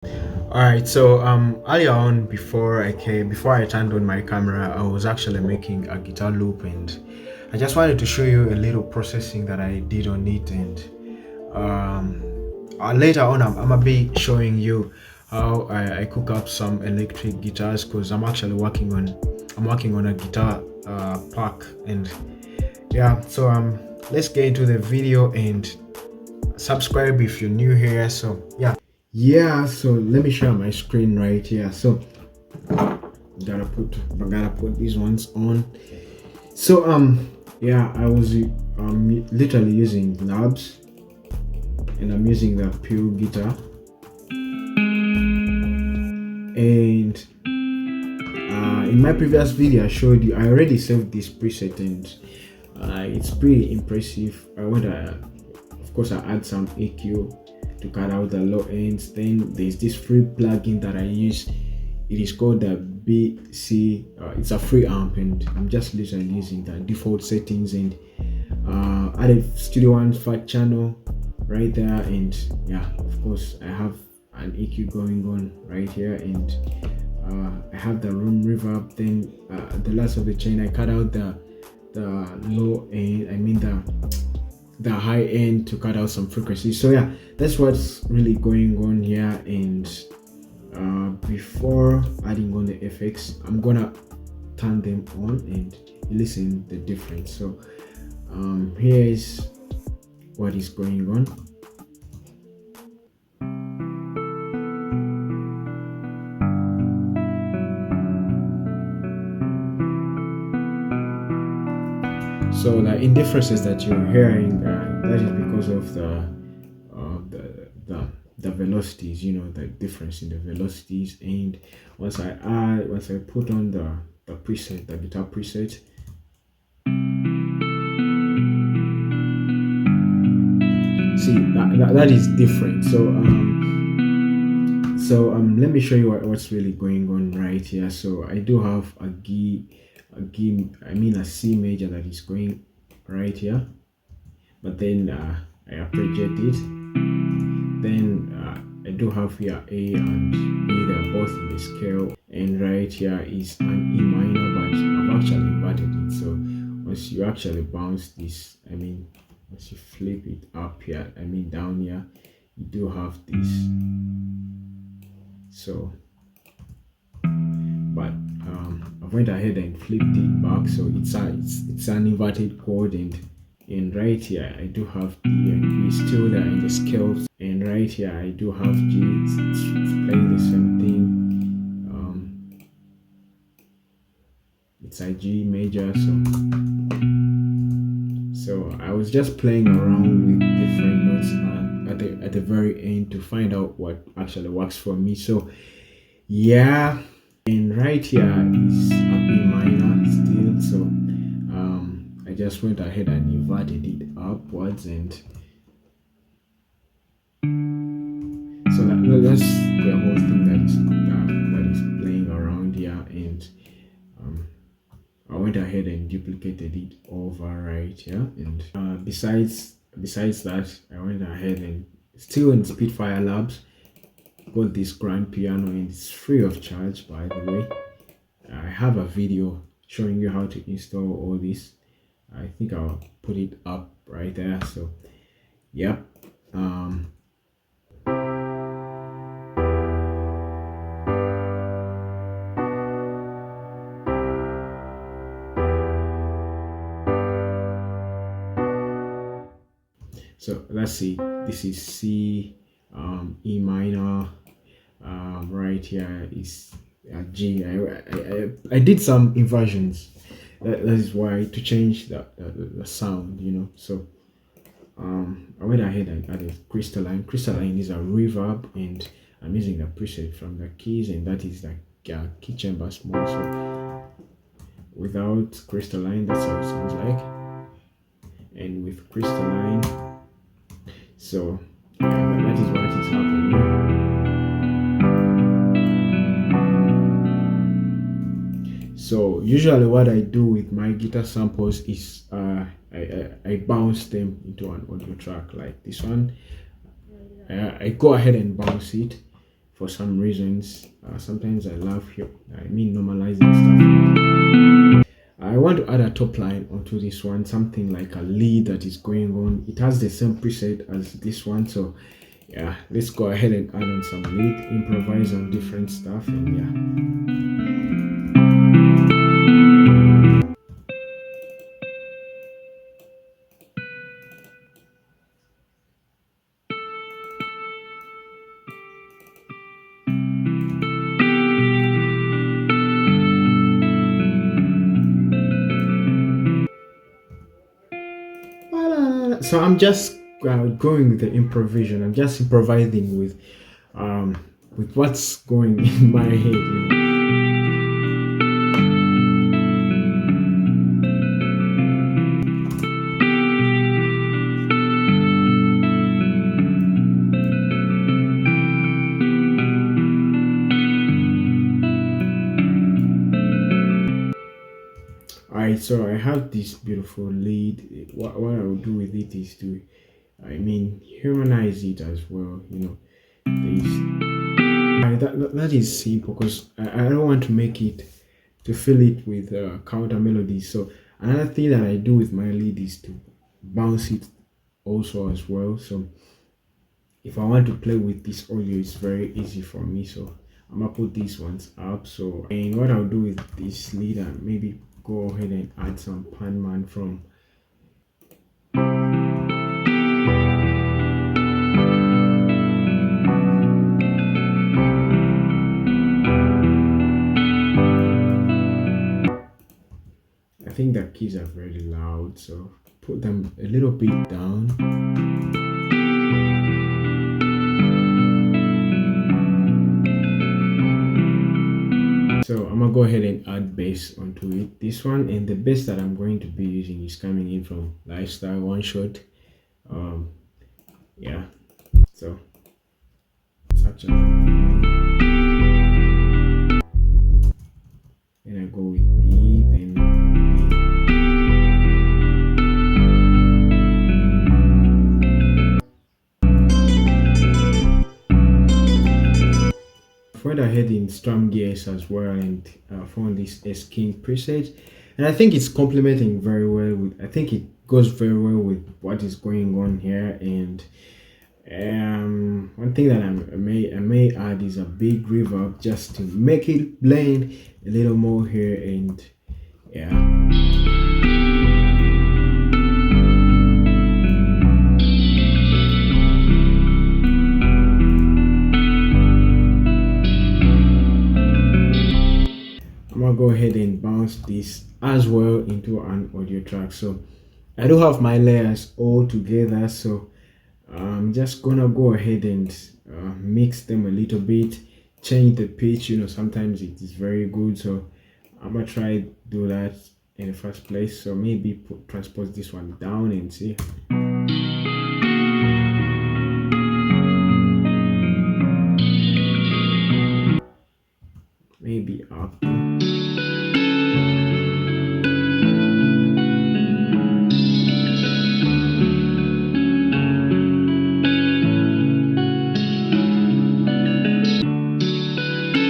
All right, so earlier on before I turned on my camera, I was actually making a guitar loop, and I just wanted to show you a little processing that I did on it. And um later on I'm gonna be showing you how I cook up some electric guitars, because I'm working on a guitar pack. And yeah, so let's get into the video, and subscribe if you're new here. So so let me share my screen right here. So I gotta put these ones on. So yeah, I was literally using knobs, and I'm using the pure guitar. And in my previous video I showed you, I already saved this preset, and it's pretty impressive. Of course, I add some EQ to cut out the low ends. Then there's this free plugin that I use. It is called the BC. It's a free amp, and I'm just literally using the default settings, and added Studio One fat channel right there. And yeah, of course, I have an EQ going on right here, and I have the room reverb. Then the last of the chain, I cut out the low end. I mean the high end, to cut out some frequencies. So yeah, that's what's really going on here. And before adding on the effects, I'm gonna turn them on and listen the difference. So here is what is going on. So the indifferences that you're hearing, that is because of the velocities, the difference in the velocities. And once I put on the preset, the guitar preset, see that is different. So let me show you what's really going on right here. So I do have a C major that is going right here, but then I arpeggiate it. Then I do have here A and B, they're both in the scale, and right here is an E minor, but I've actually inverted it. So once you actually bounce this, once you flip it up here, down here, you do have this. So but I went ahead and flipped it back, so it's an inverted chord. And right here I do have D and B still there in the scales, and right here I do have G. It's playing the same thing. It's a G major. So I was just playing around with different notes, and at the very end, to find out what actually works for me. So yeah, and right here is a B minor still. So I just went ahead and inverted it upwards, and so that's the whole thing that is playing around here. And I went ahead and duplicated it over right here. And besides that, I went ahead and, still in Spitfire Labs, got this grand piano, and it's free of charge, by the way. I have a video showing you how to install all this. I think I'll put it up right there. So yep. So let's see, this is C, E minor, right here is G. I did some inversions. That is why, to change the sound, So I went ahead and added crystalline. Crystalline is a reverb, and I'm using the preset from the keys, and that is the key chamber small. So without crystalline, that's how it sounds like, and with crystalline, so yeah, that is what is happening. So usually what I do with my guitar samples is I bounce them into an audio track like this one. I go ahead and bounce it for some reasons. Sometimes I love normalizing stuff. I want to add a top line onto this one, something like a lead that is going on. It has the same preset as this one, so yeah, let's go ahead and add on some lead, improvise on different stuff, and yeah. So I'm just going with the improvisation. I'm just improvising with what's going in my head. Alright, so I have this beautiful lead. What I will do with it is to, humanize it as well. That is simple because I don't want to make it to fill it with counter melodies. So another thing that I do with my lead is to bounce it also as well. So if I want to play with this audio, it's very easy for me. So I'm gonna put these ones up. So and what I'll do with this lead, and maybe go ahead and add some pan man from I think the keys are very loud, so put them a little bit down. So I'm gonna go ahead and add bass onto it. This one, and the bass that I'm going to be using is coming in from Lifestyle One Shot. Yeah, so such a and I go with B, then went ahead in strum gears as well, and found this S-King preset, and I think it's complementing very well with, I think it goes very well with what is going on here. And one thing that I may add is a big reverb just to make it blend a little more here, and yeah. I'm gonna go ahead and bounce this as well into an audio track. So I do have my layers all together, so I'm just gonna go ahead and mix them a little bit, change the pitch. Sometimes it is very good, so I'm gonna try do that in the first place. So maybe transpose this one down and see. Maybe up.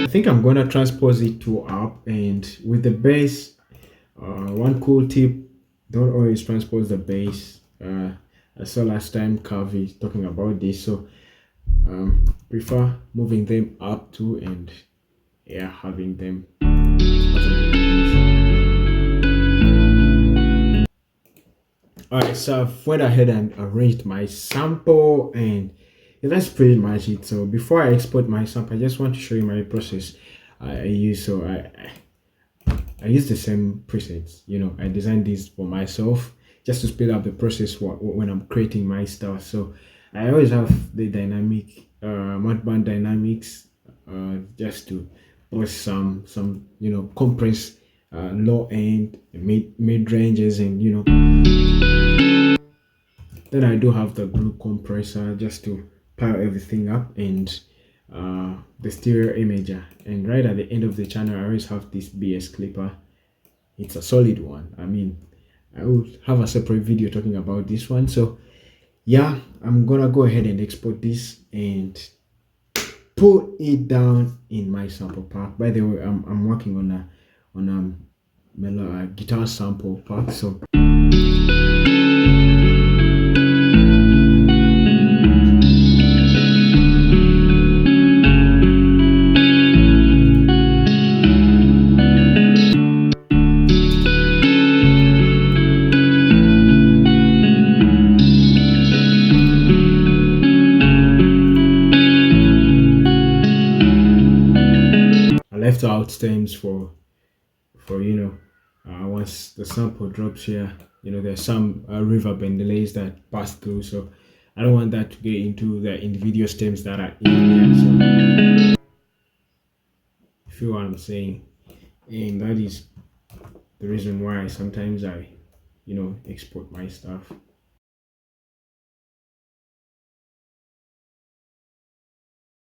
I think I'm gonna transpose it to up, and with the bass, one cool tip: don't always transpose the bass. I saw last time Kavi talking about this, so prefer moving them up too, and yeah, having them. Alright, so I've went ahead and arranged my sample, and yeah, that's pretty much it. So before I export my sample, I just want to show you my process I use. So I use the same presets. I designed this for myself just to speed up the process when I'm creating my stuff. So I always have the dynamic mudband dynamics just to push some compress low end, mid ranges, and then I do have the glue compressor just to pile everything up, and the stereo imager. And right at the end of the channel, I always have this BS clipper. It's a solid one. I will have a separate video talking about this one. So yeah, I'm gonna go ahead and export this, and put it down in my sample pack. By the way, I'm working on a guitar sample pack. So I left out stems for once the sample drops here, there's some reverb and delays that pass through, so I don't want that to get into the individual stems that are in here. So you feel what I'm saying, and that is the reason why sometimes I export my stuff.